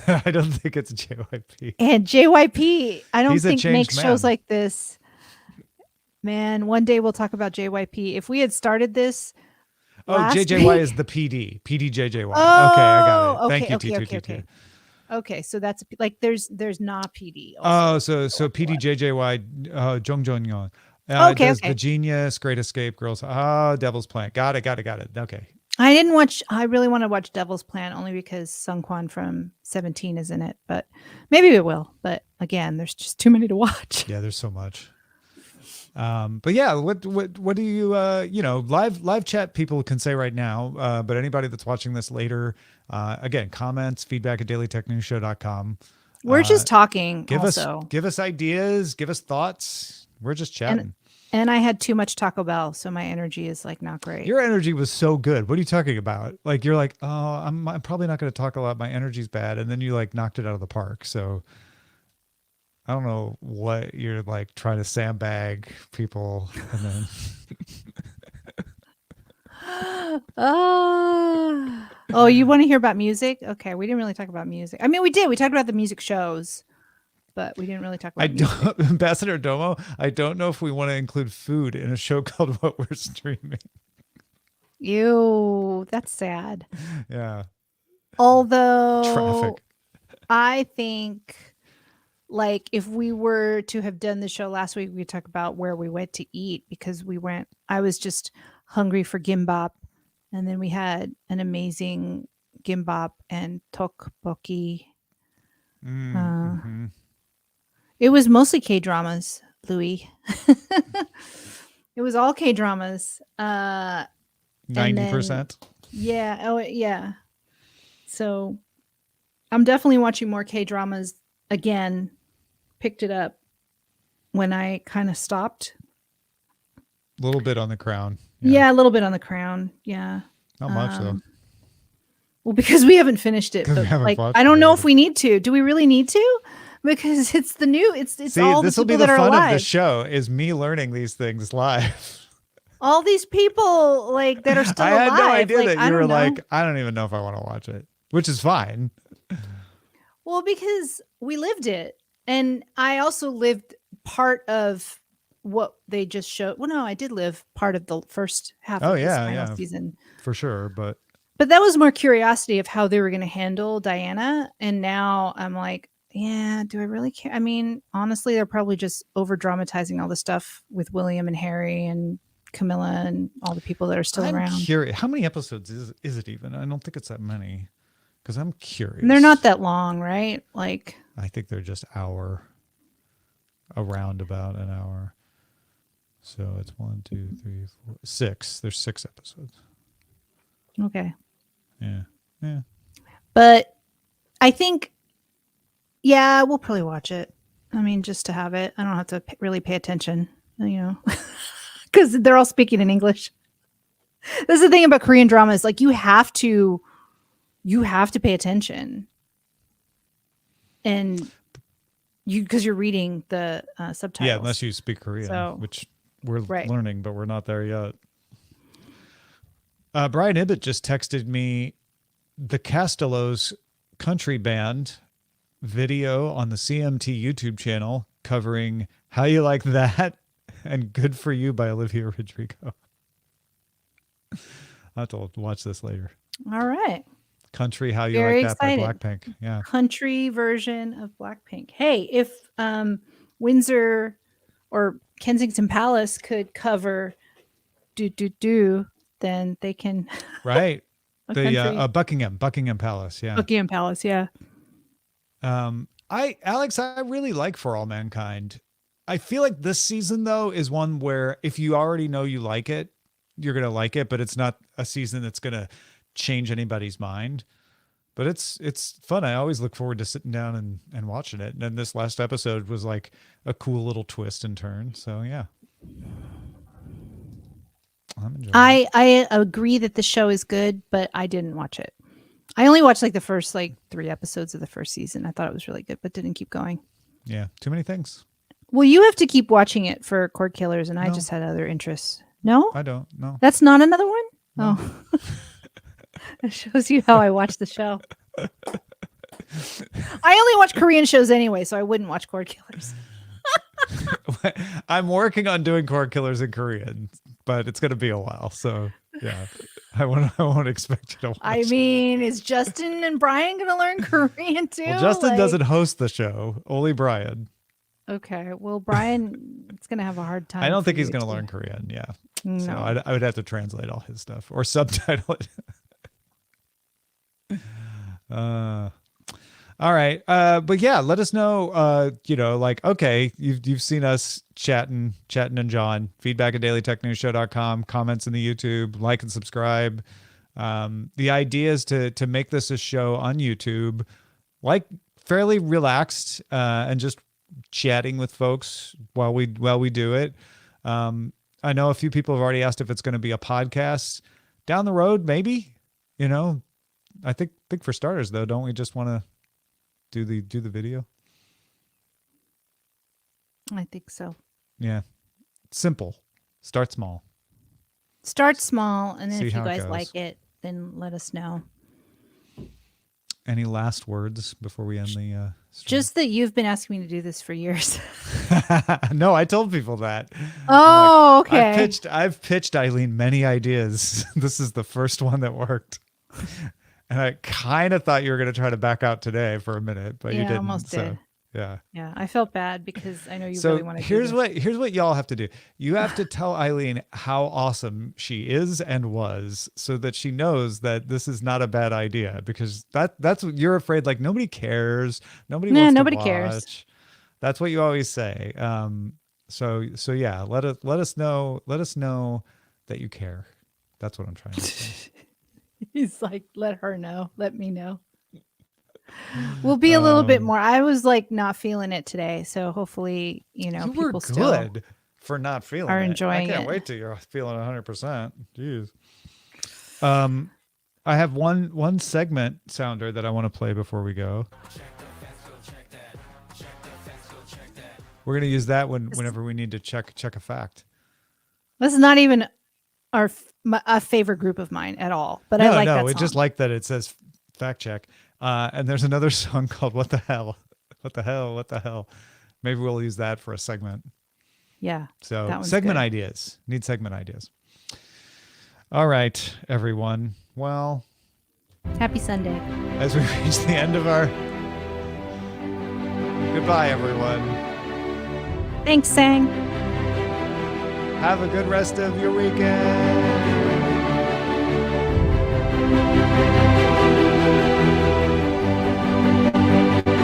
I don't think it's JYP. And JYP, I don't think makes shows like this. Man, one day we'll talk about JYP. If we had started this. JJY is the PD. PDJJY. Okay, I got it. Thank you, okay. Okay, so that's like there's not PD. Also. So PDJJY, Jongjonyon. Does The Genius, Great Escape, Girls. Devil's Plan. Got it. Okay. I really want to watch Devil's Plan only because Sungkwan from 17 is in it, but maybe we will. But again, there's just too many to watch. Yeah, there's so much. But yeah, what do you live chat people can say right now, but anybody that's watching this later, again, comments, feedback at dailytechnewsshow.com. We're just talking. Give us ideas, give us thoughts. We're just chatting. And I had too much Taco Bell, so my energy is like not great. Your energy was so good. What are you talking about? Like you're like, oh, I'm probably not going to talk a lot. My energy's bad, and then you like knocked it out of the park. So I don't know what you're like trying to sandbag people, and then. Oh, you want to hear about music? Okay, we didn't really talk about music. I mean, we did. We talked about the music shows, but we didn't really talk about music. Ambassador Domo, I don't know if we want to include food in a show called What We're Streaming. Ew, that's sad. Yeah. Although traffic. I think like if we were to have done the show last week, we'd talk about where we went to eat because I was just hungry for gimbap. And then we had an amazing gimbap and tteokbokki. Mm-hmm. It was mostly K-dramas, Louis. It was all K-dramas. 90%? Yeah. Oh, yeah. So I'm definitely watching more K-dramas again. Picked it up when I kind of stopped. A little bit on The Crown. Yeah, a little bit on The Crown. Yeah. Not much, though. Well, because we haven't finished it. But, like, I don't know if we need to. Do we really need to? Because it's the new. It's See, all the people that are alive. This will be the fun of the show is me learning these things live. All these people like that are still alive. I had no idea that you were like, I don't even know if I want to watch it, which is fine. Well, because we lived it. And I also lived part of what they just showed. Well, no, I did live part of the first half of this final season. For sure. But that was more curiosity of how they were going to handle Diana. And now I'm like, yeah, do I really care? I mean, honestly, they're probably just over dramatizing all the stuff with William and Harry and Camilla and all the people that are still around. I'm curious. How many episodes is it even? I don't think it's that many because I'm curious. And they're not that long, right? Like, I think they're just around about an hour. So it's 1, 2, 3, 4, 6. There's 6 episodes. Okay. Yeah. But I think, yeah, we'll probably watch it. I mean, just to have it. I don't have to really pay attention, because they're all speaking in English. That's the thing about Korean dramas. Like, you have to pay attention. And because you're reading the subtitles. Yeah, unless you speak Korean, which we're learning, but we're not there yet. Brian Ibbett just texted me the Castellos country band video on the CMT YouTube channel covering How You Like That and Good For You by Olivia Rodrigo. I'll have to watch this later. All right. Country How You Very Like That excited. by Blackpink. Yeah. Country version of Blackpink. Hey, if Windsor or Kensington Palace could cover do, then they can. Right. The Buckingham Palace. Yeah. Buckingham Palace. Yeah. Alex, I really like For All Mankind. I feel like this season though is one where if you already know you like it, you're going to like it, but it's not a season that's going to change anybody's mind. But it's fun. I always look forward to sitting down and watching it. And then this last episode was like a cool little twist and turn. So yeah. I'm enjoying it. I agree that the show is good, but I didn't watch it. I only watched like the first 3 episodes of the first season. I thought it was really good, but didn't keep going. Yeah. Too many things. Well, you have to keep watching it for Cord Killers, and I just had other interests. No? I don't. No. That's not another one? No. Oh. It shows you how I watch the show. I only watch Korean shows anyway, so I wouldn't watch Cord Killers. I'm working on doing Cord Killers in Korean, but it's going to be a while. So yeah, I won't expect you to watch. I mean, is Justin and Brian going to learn Korean too? Well, Justin doesn't host the show, only Brian. Okay. Well, Brian, it's going to have a hard time. I don't think he's going to learn Korean. Yeah. No. So I would have to translate all his stuff or subtitle it. All right. But yeah, let us know, okay, you've seen us chatting and John, feedback at dailytechnewsshow.com, comments in the YouTube, like and subscribe. The idea is to make this a show on YouTube, like fairly relaxed, and just chatting with folks while we do it. I know a few people have already asked if it's going to be a podcast down the road, maybe, I think for starters though, don't we just want to do the video? I think so. Yeah. Simple. Start small. And then if you guys goes. like it, then let us know. Any last words before we end the stream? Just that you've been asking me to do this for years. No, I told people that. Oh, okay. I've pitched Eileen many ideas. This is the first one that worked. And I kind of thought you were going to try to back out today for a minute, but you didn't. Almost did. Yeah. Yeah, I felt bad because I know you really want to do this. Here's what y'all have to do. You have to tell Eileen how awesome she is and was, so that she knows that this is not a bad idea, because that's what you're afraid. Like, nobody cares. Nobody cares. That's what you always say. So yeah, let us know that you care. That's what I'm trying to say. He's like, let her know. Let me know. We'll be a little bit more. I was like not feeling it today, so hopefully, people were still good for not feeling are it. enjoying it. I can't wait till you're feeling 100%. Jeez. I have one segment sounder that I want to play before we go. We're gonna use that whenever we need to check a fact. This is not even a favorite group of mine at all, but I like that song. No, just like that it says fact check. And there's another song called What the Hell? What the Hell? What the Hell? Maybe we'll use that for a segment. Yeah. So segment ideas. Need segment ideas. All right, everyone. Well, happy Sunday. As we reach the end of our goodbye, everyone. Thanks, Sang. Have a good rest of your weekend.